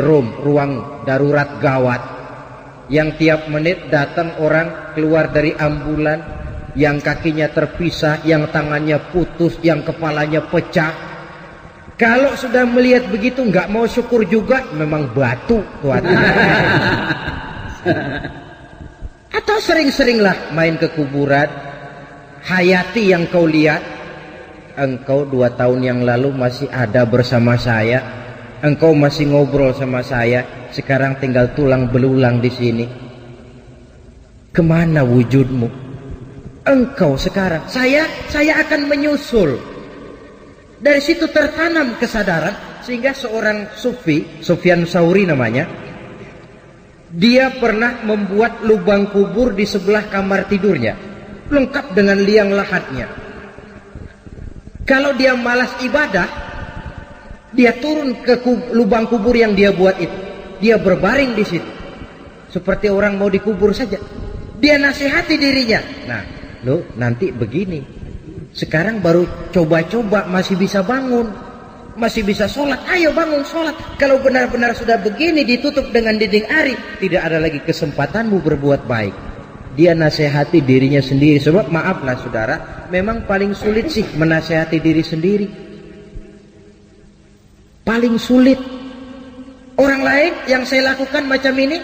room, ruang darurat gawat, yang tiap menit datang orang keluar dari ambulan, yang kakinya terpisah, yang tangannya putus, yang kepalanya pecah. Kalau sudah melihat begitu nggak mau syukur juga, memang batu tuh. Atau sering-seringlah main ke kuburan, hayati yang kau lihat. Engkau 2 tahun yang lalu masih ada bersama saya, engkau masih ngobrol sama saya, sekarang tinggal tulang belulang di sini. Kemana wujudmu? Engkau sekarang, saya akan menyusul. Dari situ tertanam kesadaran, sehingga seorang sufi, Sufyan Tsauri namanya, dia pernah membuat lubang kubur di sebelah kamar tidurnya, lengkap dengan liang lahatnya. Kalau dia malas ibadah, dia turun ke lubang kubur yang dia buat itu, dia berbaring di situ, seperti orang mau dikubur saja. Dia nasihati dirinya, nah lo nanti begini, sekarang baru coba-coba masih bisa bangun, masih bisa sholat, ayo bangun sholat. Kalau benar-benar sudah begini ditutup dengan dinding ari, tidak ada lagi kesempatanmu berbuat baik. Dia nasihati dirinya sendiri. Sebab maaflah saudara, memang paling sulit sih menasihati diri sendiri, paling sulit. Orang lain yang saya lakukan macam ini,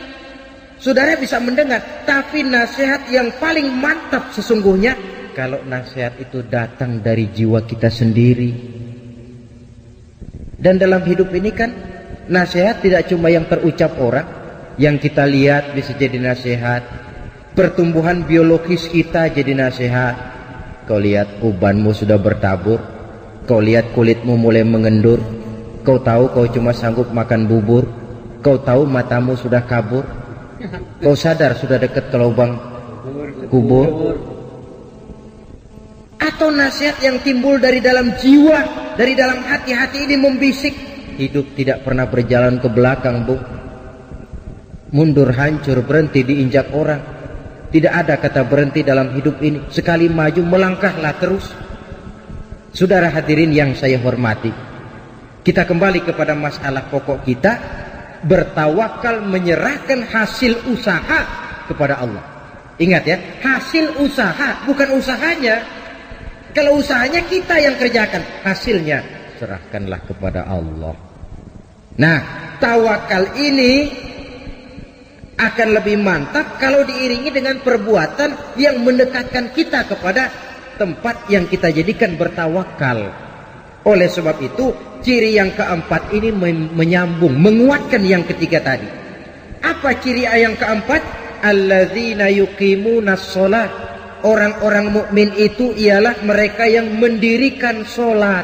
saudara bisa mendengar, tapi nasihat yang paling mantap sesungguhnya kalau nasihat itu datang dari jiwa kita sendiri. Dan dalam hidup ini kan nasihat tidak cuma yang terucap orang, yang kita lihat bisa jadi nasihat. Pertumbuhan biologis kita jadi nasihat. Kau lihat ubanmu sudah bertabur, kau lihat kulitmu mulai mengendur, kau tahu kau cuma sanggup makan bubur, kau tahu matamu sudah kabur. Kau sadar sudah dekat ke lubang kubur? Atau nasihat yang timbul dari dalam jiwa, dari dalam hati-hati ini membisik, hidup tidak pernah berjalan ke belakang, Bu. Mundur, hancur, berhenti diinjak orang. Tidak ada kata berhenti dalam hidup ini. Sekali maju, melangkahlah terus. Saudara hadirin yang saya hormati, kita kembali kepada masalah pokok kita, bertawakal, menyerahkan hasil usaha kepada Allah. Ingat ya, hasil usaha, bukan usahanya. Kalau usahanya kita yang kerjakan, hasilnya serahkanlah kepada Allah. Nah, tawakal ini akan lebih mantap kalau diiringi dengan perbuatan yang mendekatkan kita kepada tempat yang kita jadikan bertawakal. Oleh sebab itu, ciri yang keempat ini menyambung, menguatkan yang ketiga tadi. Apa ciri yang keempat? Alladzina yuqimunas shalah. Orang-orang mukmin itu ialah mereka yang mendirikan sholat.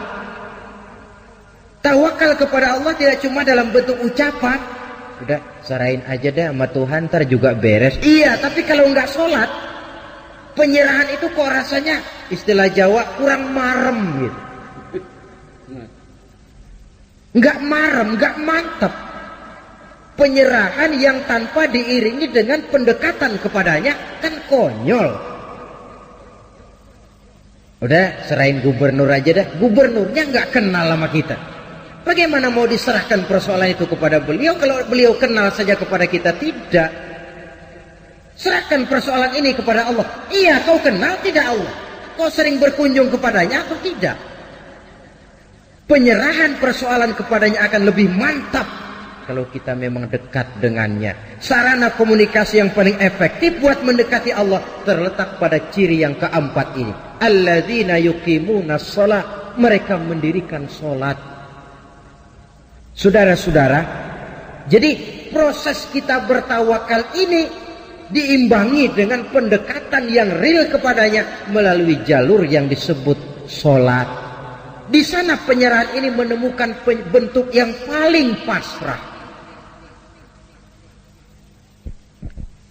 Tawakal kepada Allah tidak cuma dalam bentuk ucapan. Udah, serahin aja deh sama Tuhan, ntar juga beres. Iya, tapi kalau nggak sholat, penyerahan itu kok rasanya, istilah Jawa, kurang marem gitu. Nggak marem, nggak mantap. Penyerahan yang tanpa diiringi dengan pendekatan kepadanya kan konyol. Udah, serahin gubernur aja dah. Gubernurnya nggak kenal sama kita. Bagaimana mau diserahkan persoalan itu kepada beliau kalau beliau kenal saja kepada kita? Tidak. Serahkan persoalan ini kepada Allah. Iya, kau kenal tidak Allah? Kau sering berkunjung kepadanya atau tidak? Penyerahan persoalan kepadanya akan lebih mantap kalau kita memang dekat dengannya. Sarana komunikasi yang paling efektif buat mendekati Allah terletak pada ciri yang keempat ini. Alladzina yuqimunas shalah. Mereka mendirikan sholat. Saudara-saudara, jadi proses kita bertawakal ini diimbangi dengan pendekatan yang real kepadanya melalui jalur yang disebut sholat. Di sana penyerahan ini menemukan bentuk yang paling pasrah.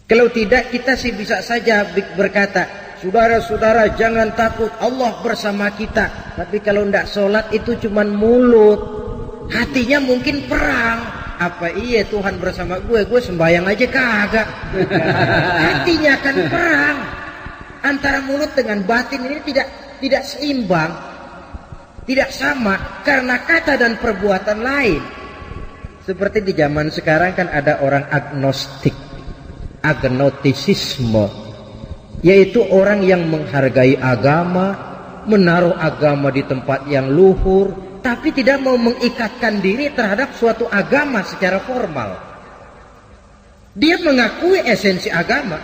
Kalau tidak, kita sih bisa saja berkata, saudara-saudara jangan takut, Allah bersama kita. Tapi kalau tidak sholat itu cuma mulut, hatinya mungkin perang. Apa iya Tuhan bersama gue sembahyang aja kagak. Hatinya kan perang. Antara mulut dengan batin ini tidak seimbang, tidak sama, karena kata dan perbuatan lain. Seperti di zaman sekarang kan ada orang agnostik, agnotisisme, yaitu orang yang menghargai agama, menaruh agama di tempat yang luhur, tapi tidak mau mengikatkan diri terhadap suatu agama secara formal. Dia mengakui esensi agama,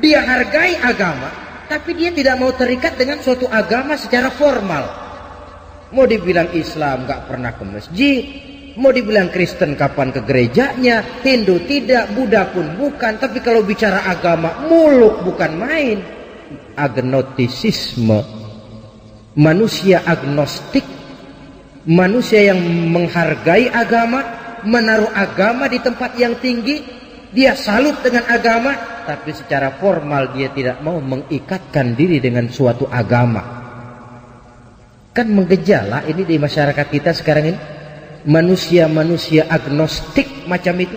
dia hargai agama, tapi dia tidak mau terikat dengan suatu agama secara formal. Mau dibilang Islam gak pernah ke masjid, mau dibilang Kristen kapan ke gerejanya, Hindu tidak, Buddha pun bukan. Tapi kalau bicara agama, muluk bukan main. Agnotisisme, manusia agnostik, manusia yang menghargai agama, menaruh agama di tempat yang tinggi. Dia salut dengan agama, tapi secara formal dia tidak mau mengikatkan diri dengan suatu agama. Kan menggejala ini di masyarakat kita sekarang ini. Manusia-manusia agnostik macam itu.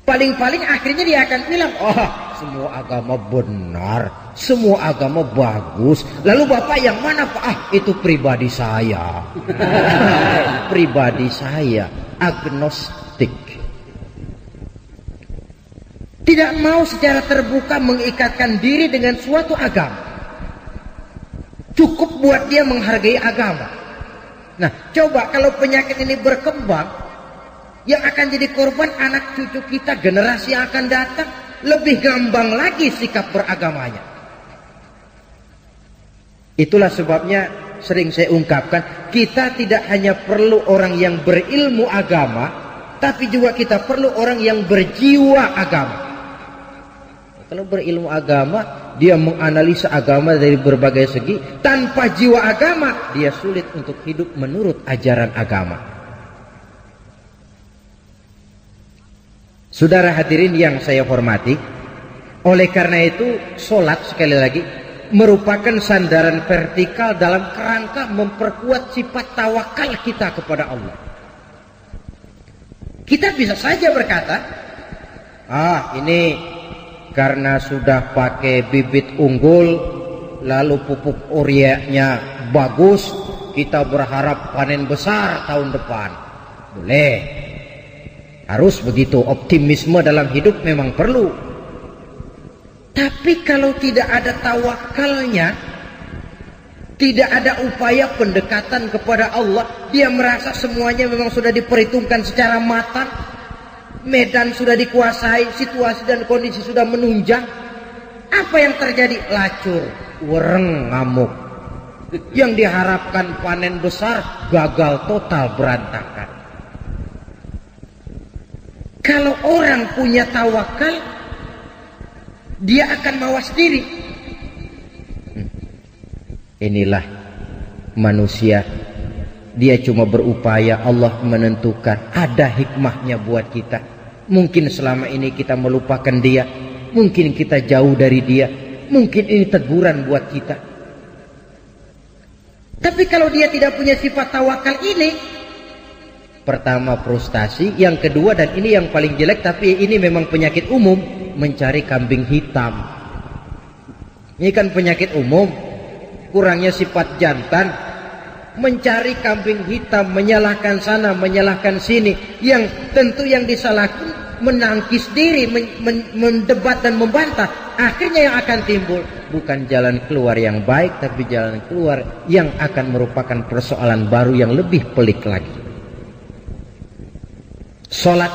Paling-paling akhirnya dia akan bilang, oh semua agama benar, semua agama bagus. Lalu Bapak yang mana Pak? Itu pribadi saya. Pribadi saya, agnostik. Tidak mau secara terbuka mengikatkan diri dengan suatu agama. Cukup buat dia menghargai agama. Nah, coba kalau penyakit ini berkembang, yang akan jadi korban anak cucu kita, generasi yang akan datang, lebih gampang lagi sikap beragamanya. Itulah sebabnya sering saya ungkapkan, kita tidak hanya perlu orang yang berilmu agama, tapi juga kita perlu orang yang berjiwa agama. Kalau berilmu agama, dia menganalisa agama dari berbagai segi. Tanpa jiwa agama, dia sulit untuk hidup menurut ajaran agama. Saudara hadirin yang saya hormati, oleh karena itu sholat sekali lagi merupakan sandaran vertikal dalam kerangka memperkuat sifat tawakal kita kepada Allah. Kita bisa saja berkata, ini karena sudah pakai bibit unggul, lalu pupuk ureanya bagus, kita berharap panen besar tahun depan. Boleh, harus begitu. Optimisme dalam hidup memang perlu. Tapi kalau tidak ada tawakalnya, tidak ada upaya pendekatan kepada Allah, dia merasa semuanya memang sudah diperhitungkan secara matang, medan sudah dikuasai, situasi dan kondisi sudah menunjang. Apa yang terjadi? Lacur, wereng, ngamuk. Yang diharapkan panen besar gagal total, berantakan. Kalau orang punya tawakal, dia akan mawas diri. Inilah manusia. Dia cuma berupaya, Allah menentukan. Ada hikmahnya buat kita. Mungkin selama ini kita melupakan dia, mungkin kita jauh dari dia, mungkin ini teguran buat kita. Tapi kalau dia tidak punya sifat tawakal ini, pertama frustasi, yang kedua, dan ini yang paling jelek, tapi ini memang penyakit umum, mencari kambing hitam. Ini kan penyakit umum, kurangnya sifat jantan, mencari kambing hitam, menyalahkan sana, menyalahkan sini, yang tentu yang disalahkan menangkis diri, mendebat dan membantah. Akhirnya yang akan timbul bukan jalan keluar yang baik, tapi jalan keluar yang akan merupakan persoalan baru yang lebih pelik lagi. Salat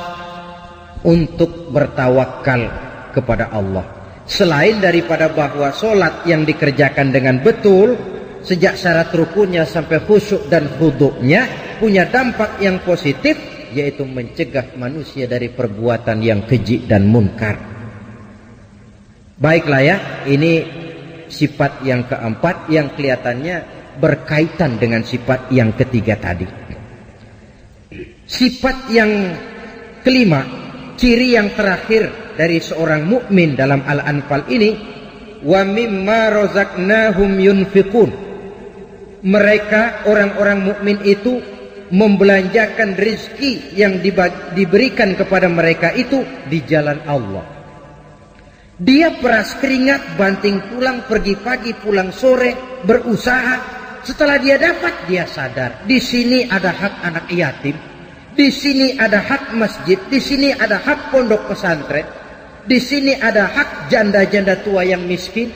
untuk bertawakal kepada Allah. Selain daripada bahwa salat yang dikerjakan dengan betul, sejak syarat rukunnya sampai khusyuk dan khudu'nya, punya dampak yang positif, yaitu mencegah manusia dari perbuatan yang keji dan munkar. Baiklah ya, ini sifat yang keempat yang kelihatannya berkaitan dengan sifat yang ketiga tadi. Sifat yang kelima, ciri yang terakhir dari seorang mukmin dalam Al-Anfal ini, wa mimma razaqnahum yunfiqun. Mereka orang-orang mukmin itu membelanjakan rezeki yang diberikan kepada mereka itu di jalan Allah. Dia peras keringat, banting tulang, pergi pagi pulang sore, berusaha. Setelah dia dapat, dia sadar di sini ada hak anak yatim, di sini ada hak masjid, di sini ada hak pondok pesantren, di sini ada hak janda-janda tua yang miskin,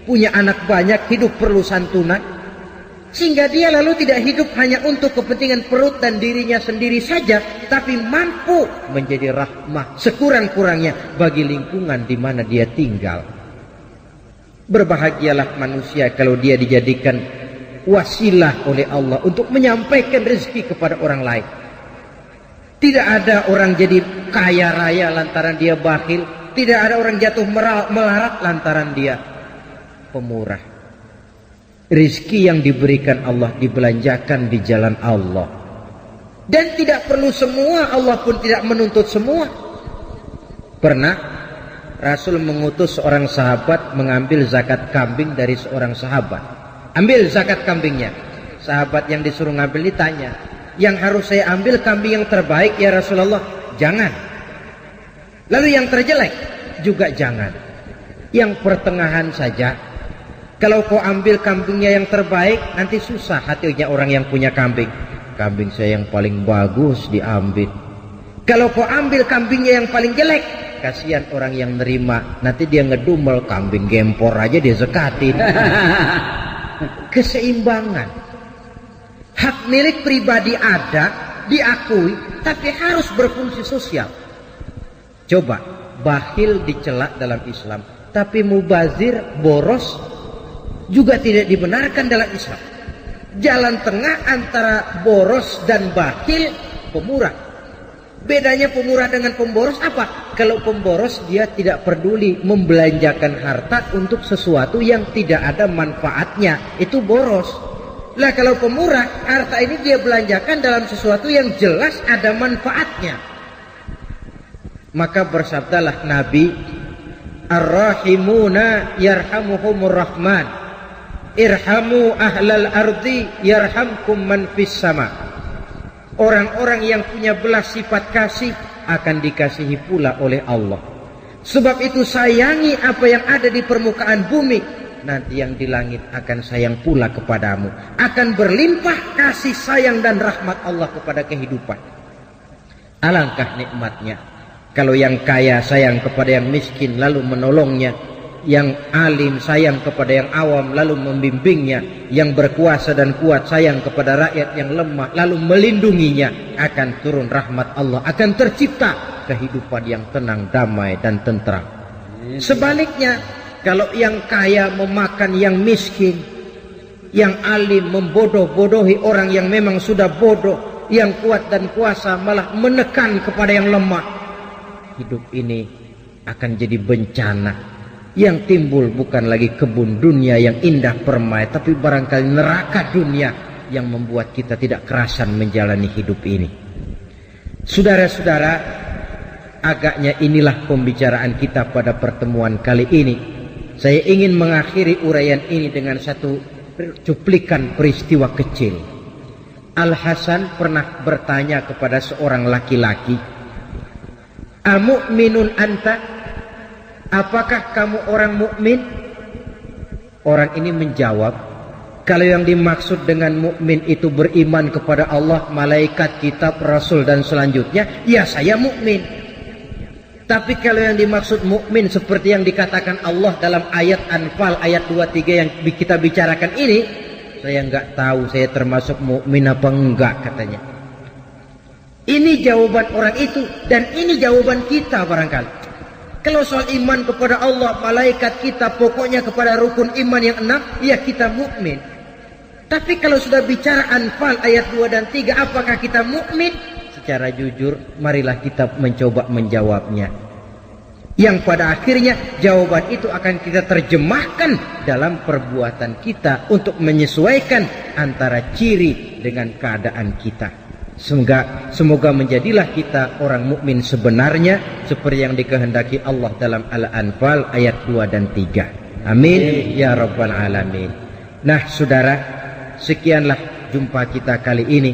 punya anak banyak, hidup perlu santunan. Sehingga dia lalu tidak hidup hanya untuk kepentingan perut dan dirinya sendiri saja, tapi mampu menjadi rahmah sekurang-kurangnya bagi lingkungan di mana dia tinggal. Berbahagialah manusia kalau dia dijadikan wasilah oleh Allah untuk menyampaikan rezeki kepada orang lain. Tidak ada orang jadi kaya raya lantaran dia bakhil, tidak ada orang jatuh melarat lantaran dia pemurah. Rizki yang diberikan Allah dibelanjakan di jalan Allah. Dan tidak perlu semua, Allah pun tidak menuntut semua. Pernah Rasul mengutus seorang sahabat mengambil zakat kambing dari seorang sahabat. Ambil zakat kambingnya. Sahabat yang disuruh ngambil ditanya, yang harus saya ambil kambing yang terbaik ya Rasulullah? Jangan. Lalu yang terjelek? Juga jangan. Yang pertengahan saja. Kalau kau ambil kambingnya yang terbaik, nanti susah hatinya orang yang punya kambing. Kambing saya yang paling bagus diambil. Kalau kau ambil kambingnya yang paling jelek, kasihan orang yang nerima. Nanti dia ngedumel, kambing gempor aja dia zakatin. Keseimbangan. Hak milik pribadi ada, diakui, tapi harus berfungsi sosial. Coba, bakhil dicela dalam Islam, tapi mubazir, boros juga tidak dibenarkan dalam Islam. Jalan tengah antara boros dan bakhil, pemurah. Bedanya pemurah dengan pemboros apa? Kalau pemboros dia tidak peduli membelanjakan harta untuk sesuatu yang tidak ada manfaatnya, itu boros. Lah kalau pemurah, harta ini dia belanjakan dalam sesuatu yang jelas ada manfaatnya. Maka bersabdalah Nabi, Ar-rahimuna yarhamuhumur rahman, irhamu ahlal ardi yarhamkum man fis sama. Orang-orang yang punya belas sifat kasih akan dikasihi pula oleh Allah. Sebab itu sayangi apa yang ada di permukaan bumi, nanti yang di langit akan sayang pula kepadamu. Akan berlimpah kasih sayang dan rahmat Allah kepada kehidupan. Alangkah nikmatnya kalau yang kaya sayang kepada yang miskin lalu menolongnya, yang alim sayang kepada yang awam lalu membimbingnya, yang berkuasa dan kuat sayang kepada rakyat yang lemah lalu melindunginya, akan turun rahmat Allah, akan tercipta kehidupan yang tenang, damai dan tentram. Sebaliknya, kalau yang kaya memakan yang miskin, yang alim membodoh-bodohi orang yang memang sudah bodoh, yang kuat dan kuasa malah menekan kepada yang lemah, hidup ini akan jadi bencana. Yang timbul bukan lagi kebun dunia yang indah permai, tapi barangkali neraka dunia yang membuat kita tidak kerasan menjalani hidup ini. Saudara-saudara, agaknya inilah pembicaraan kita pada pertemuan kali ini. Saya ingin mengakhiri uraian ini dengan satu cuplikan peristiwa kecil. Al-Hasan pernah bertanya kepada seorang laki-laki, "Amu'minun anta?" Apakah kamu orang mukmin? Orang ini menjawab, kalau yang dimaksud dengan mukmin itu beriman kepada Allah, malaikat, kitab, rasul dan selanjutnya, ya saya mukmin. Tapi kalau yang dimaksud mukmin seperti yang dikatakan Allah dalam ayat Anfal ayat 23 yang kita bicarakan ini, saya enggak tahu saya termasuk mukmin apa enggak, katanya. Ini jawaban orang itu dan ini jawaban kita barangkali. Kalau soal iman kepada Allah, malaikat, kita, pokoknya kepada rukun iman yang 6, ya kita mukmin. Tapi kalau sudah bicara Anfal ayat 2 dan 3, apakah kita mukmin? Secara jujur, marilah kita mencoba menjawabnya. Yang pada akhirnya jawaban itu akan kita terjemahkan dalam perbuatan kita untuk menyesuaikan antara ciri dengan keadaan kita. Semoga menjadilah kita orang mukmin sebenarnya seperti yang dikehendaki Allah dalam Al-Anfal ayat 2 dan 3. Amin ya rabbal alamin. Nah, saudara, sekianlah jumpa kita kali ini.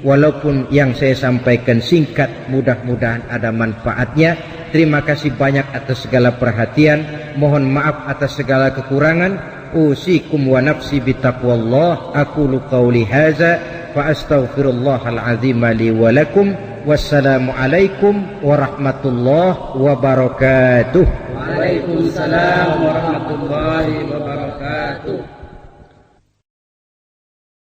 Walaupun yang saya sampaikan singkat, mudah-mudahan ada manfaatnya. Terima kasih banyak atas segala perhatian. Mohon maaf atas segala kekurangan. Usikum wa nafsi bitaqwallah. Aqulu qawli hadza fa astaghfirullahal azim li wa lakum. Wassalamu alaikum warahmatullahi wabarakatuh. Waalaikumsalam warahmatullahi wabarakatuh.